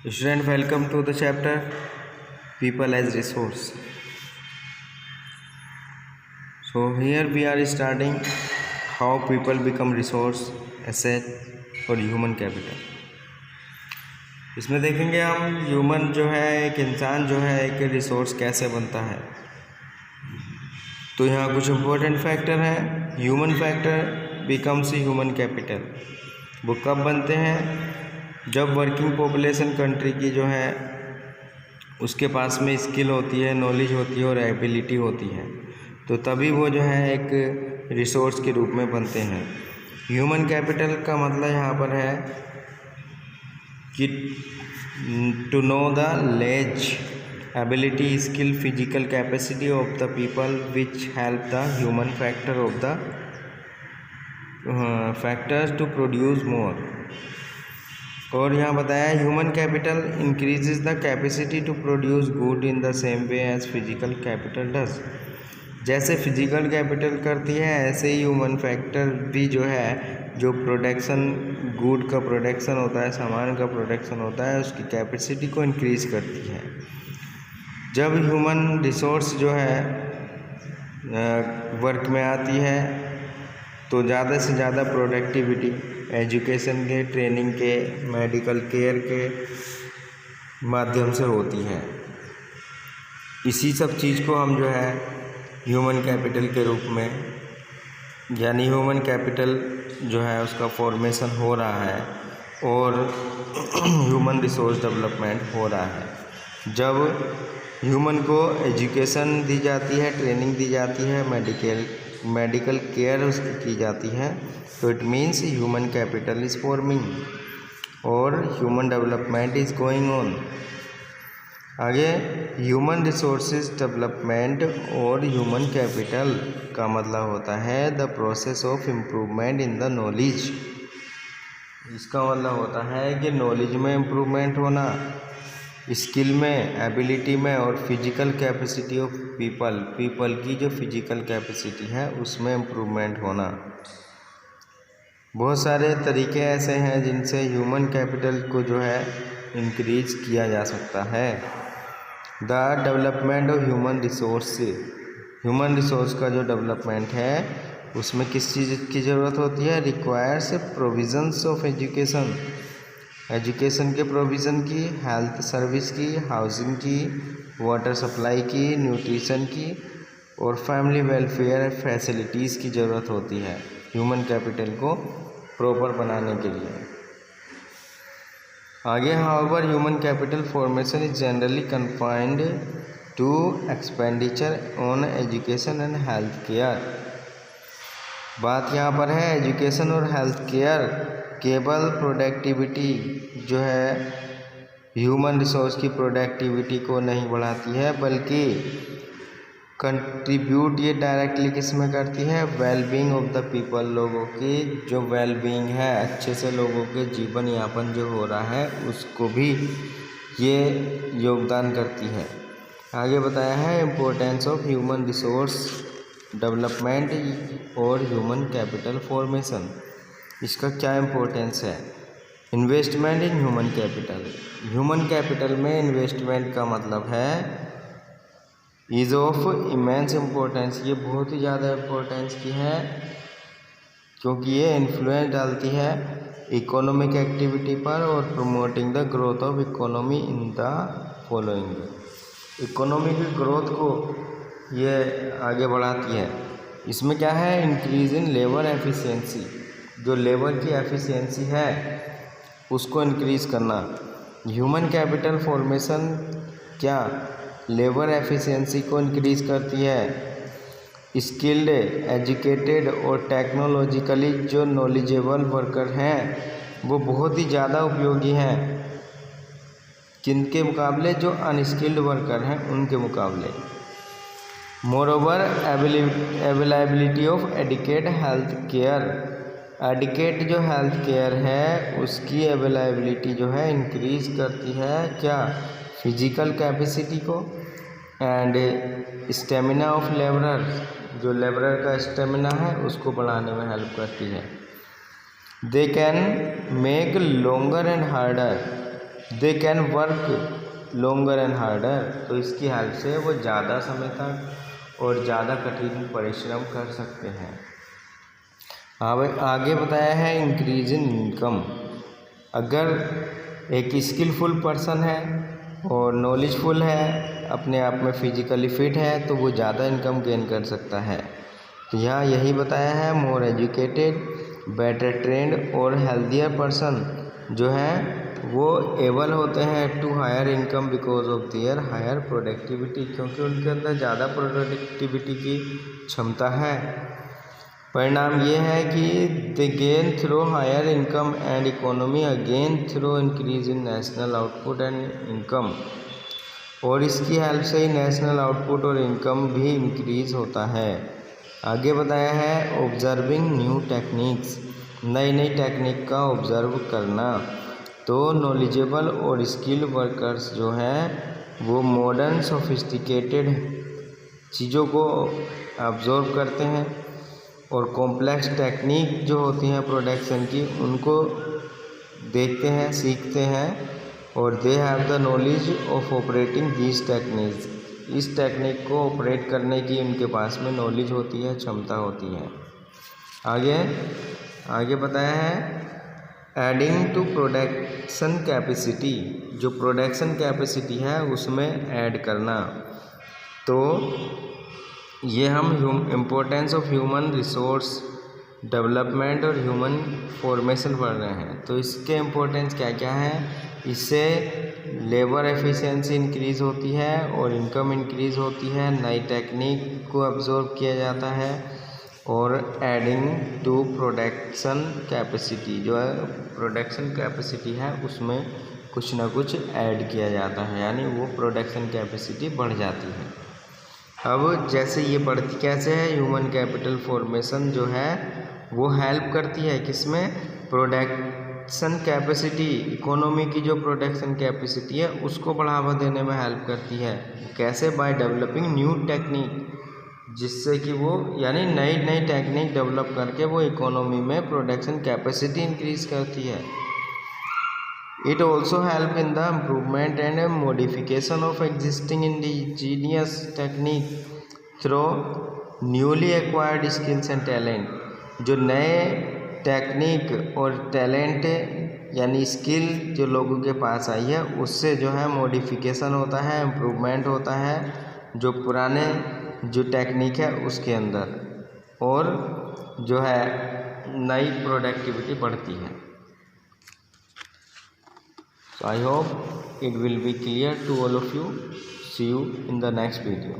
Student, welcome to the chapter People as Resource. So here we are starting how people become resource, asset और human capital. इसमें देखेंगे हम human जो है एक इंसान जो है एक रिसोर्स कैसे बनता है। तो यहाँ कुछ इम्पोर्टेंट फैक्टर हैं। Human factor becomes human capital. वो कब बनते हैं? जब वर्किंग पॉपुलेशन कंट्री की जो है उसके पास में स्किल होती है, नॉलेज होती है और एबिलिटी होती है, तो तभी वो जो है एक रिसोर्स के रूप में बनते हैं। ह्यूमन कैपिटल का मतलब यहाँ पर है कि to know the ledge ability, skill, physical capacity of the people which help the human factor of the factors to produce more. और यहाँ बताया human capital increases the capacity to produce good in the same way as physical capital does. जैसे physical capital करती है ऐसे ही human factor भी जो है जो प्रोडक्शन गुड का प्रोडक्शन होता है, सामान का प्रोडक्शन होता है, उसकी कैपेसिटी को इंक्रीज करती है। जब ह्यूमन रिसोर्स जो है वर्क में आती है तो ज़्यादा से ज़्यादा प्रोडक्टिविटी एजुकेशन के, ट्रेनिंग के, मेडिकल केयर के माध्यम से होती है। इसी सब चीज़ को हम जो है ह्यूमन कैपिटल के रूप में, यानी ह्यूमन कैपिटल जो है उसका फॉर्मेशन हो रहा है और ह्यूमन रिसोर्स डेवलपमेंट हो रहा है। जब ह्यूमन को एजुकेशन दी जाती है, ट्रेनिंग दी जाती है, मेडिकल केयर उसकी की जाती है, तो it means human capital is forming और human development is going on. आगे ह्यूमन रिसोर्सेज डेवलपमेंट और ह्यूमन कैपिटल का मतलब होता है the process of improvement in the knowledge. इसका मतलब होता है कि नॉलेज में इम्प्रूवमेंट होना, स्किल में, एबिलिटी में और फिजिकल कैपेसिटी ऑफ पीपल की जो फिजिकल कैपेसिटी है उसमें इम्प्रूवमेंट होना। बहुत सारे तरीके ऐसे हैं जिनसे ह्यूमन कैपिटल को जो है इंक्रीज किया जा सकता है। The development of human resource का जो डेवलपमेंट है उसमें किस चीज़ की ज़रूरत होती है? रिक्वायर्स प्रोविजंस ऑफ एजुकेशन के प्रोविज़न की, हेल्थ सर्विस की, हाउसिंग की, वाटर सप्लाई की, न्यूट्रिशन की और फैमिली वेलफेयर फैसिलिटीज़ की ज़रूरत होती है ह्यूमन कैपिटल को प्रॉपर बनाने के लिए। आगे however human capital formation is generally confined to expenditure on education and health care. बात यहाँ पर है एजुकेशन और हेल्थ केयर केवल प्रोडक्टिविटी जो है ह्यूमन रिसोर्स की प्रोडक्टिविटी को नहीं बढ़ाती है, बल्कि कंट्रीब्यूट ये डायरेक्टली किस में करती है? वेलबींग ऑफ द पीपल, लोगों की जो वेलबींग है, अच्छे से लोगों के जीवन यापन जो हो रहा है उसको भी ये योगदान करती है। आगे बताया है importance of human resource development और ह्यूमन कैपिटल फॉर्मेशन। इसका क्या इम्पोर्टेंस है? Investment in human capital. Human capital में इन्वेस्टमेंट का मतलब है इज़ ऑफ इमेंस इम्पोर्टेंस। ये बहुत ही ज़्यादा इम्पोर्टेंस की है क्योंकि ये इन्फ्लुएंस डालती है इकोनॉमिक एक्टिविटी पर और promoting the growth of economy in the following. Economy की ग्रोथ को ये आगे बढ़ाती है। इसमें क्या है? इंक्रीज इन लेबर एफिशिएंसी, जो लेबर की एफिशिएंसी है उसको इंक्रीज करना। ह्यूमन कैपिटल फॉर्मेशन क्या लेबर एफिशिएंसी को इंक्रीज करती है। स्किल्ड, एजुकेटेड और टेक्नोलॉजिकली जो नॉलेजेबल वर्कर हैं वो बहुत ही ज़्यादा उपयोगी हैं किनके मुकाबले? जो अनस्किल्ड वर्कर हैं उनके मुकाबले। Moreover availability of adequate health care, adequate जो हेल्थ केयर है उसकी अवेलेबिलिटी जो है इंक्रीज करती है क्या? फिजिकल कैपेसिटी को एंड स्टेमिना ऑफ लेबरर, जो लेबरर का स्टेमिना है उसको बढ़ाने में हेल्प करती है। They can make longer and harder they can work longer and harder, तो इसकी हेल्प से वो ज़्यादा समय तक और ज़्यादा कठिन परिश्रम कर सकते हैं। अब आगे बताया है इंक्रीज इन इनकम। अगर एक स्किलफुल पर्सन है और नॉलेजफुल है, अपने आप में फिजिकली फिट है, तो वो ज़्यादा इनकम गेन कर सकता है। तो यहाँ यही बताया है, मोर एजुकेटेड, बेटर ट्रेंड और हेल्दियर पर्सन जो है वो एबल होते हैं to higher income because of their higher productivity, क्योंकि उनके अंदर ज़्यादा प्रोडक्टिविटी की क्षमता है। परिणाम ये है कि they gain through higher income and economy again through increase in national output and income, और इसकी हेल्प से ही नेशनल आउटपुट और इनकम भी इंक्रीज होता है। आगे बताया है ऑब्जर्विंग न्यू टेक्निक्स, नई नई टेक्निक का ऑब्जर्व करना। तो नॉलेजेबल और स्किल वर्कर्स जो हैं वो मॉडर्न सोफिस्टिकेटेड चीज़ों को ऑब्जर्व करते हैं और कॉम्प्लेक्स टेक्निक जो होती हैं प्रोडक्शन की उनको देखते हैं, सीखते हैं, और they have the knowledge of operating these techniques, इस टेक्निक को ऑपरेट करने की उनके पास में नॉलेज होती है, क्षमता होती है। आगे बताया है एडिंग टू प्रोडक्शन कैपेसिटी, जो प्रोडक्शन कैपेसिटी है उसमें ऐड करना। तो ये हम importance of human resource development और ह्यूमन फॉर्मेशन पढ़ रहे हैं। तो इसके इम्पोर्टेंस क्या क्या है, इससे लेबर एफिशिएंसी इंक्रीज़ होती है और इनकम इंक्रीज़ होती है, नई टेक्निक को अब्जॉर्व किया जाता है, और एडिंग टू प्रोडक्शन कैपेसिटी, जो है प्रोडक्शन कैपेसिटी है उसमें कुछ ना कुछ ऐड किया जाता है, यानी वो प्रोडक्शन कैपेसिटी बढ़ जाती है। अब जैसे ये बढ़ती कैसे है, ह्यूमन कैपिटल फॉर्मेशन जो है वो हेल्प करती है किसमें, प्रोडक्शन कैपेसिटी, इकोनॉमी की जो प्रोडक्शन कैपेसिटी है उसको बढ़ावा देने में हेल्प करती है। कैसे, बाय डेवलपिंग न्यू टेक्निक, जिससे कि वो यानी नई नई टेक्निक डेवलप करके वो इकोनॉमी में प्रोडक्शन कैपेसिटी इंक्रीज करती है। It also help in the improvement and modification of existing indigenous technique through newly acquired skills and talent, जो नए टेक्निक और टैलेंट यानी स्किल जो लोगों के पास आई है उससे जो है मॉडिफिकेशन होता है, इम्प्रूवमेंट होता है जो पुराने जो टेक्निक है उसके अंदर, और जो है नई प्रोडक्टिविटी बढ़ती है। So I hope it will be clear to all of you. See you in the next video.